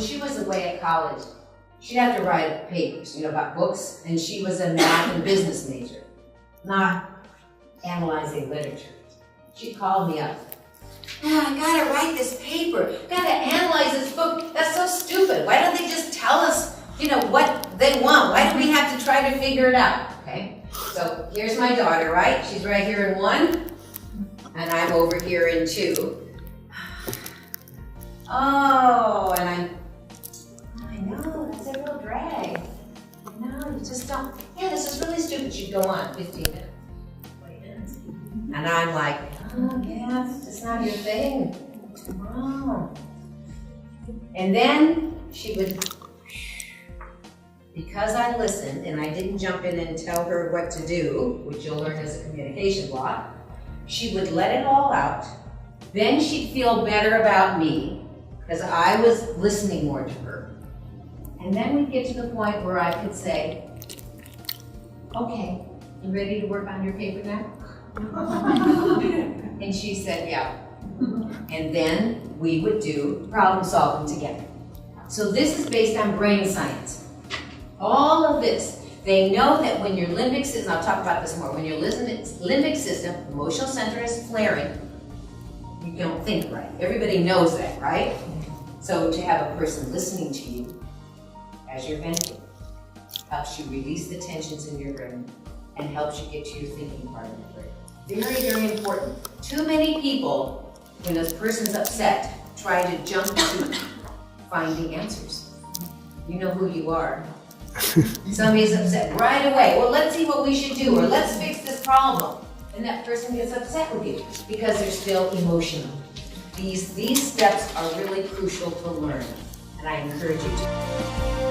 when she was away at college, she'd have to write papers, about books, and she was a math and business major, not analyzing literature. She called me up. I gotta write this paper, gotta analyze this book. That's so stupid. Why don't they just tell us, what they want? Why do we have to try to figure it out? Okay, so here's my daughter, right? She's right here in 1, and I'm over here in 2. Oh, and I know, that's a real drag. No, you just don't. Yeah, this is really stupid. She'd go on 15 minutes. And I'm like, oh, yeah, it's not your thing. Oh. And then she would, because I listened and I didn't jump in and tell her what to do, which you'll learn as a communication block, she would let it all out. Then she'd feel better about me because I was listening more to her. And then we'd get to the point where I could say, okay, you ready to work on your paper now? And she said, yeah. And then we would do problem solving together. So this is based on brain science. All of this, they know that when your limbic system, I'll talk about this more, when your limbic system, emotional center is flaring, you don't think right. Everybody knows that, right? So to have a person listening to you as you're venting helps you release the tensions in your brain and helps you get to your thinking part of your brain. Very, very important. Too many people, when a person's upset, try to jump to finding answers. You know who you are. Somebody's upset right away. Well, let's see what we should do, or let's fix this problem. And that person gets upset with you because they're still emotional. These steps are really crucial to learn, and I encourage you to.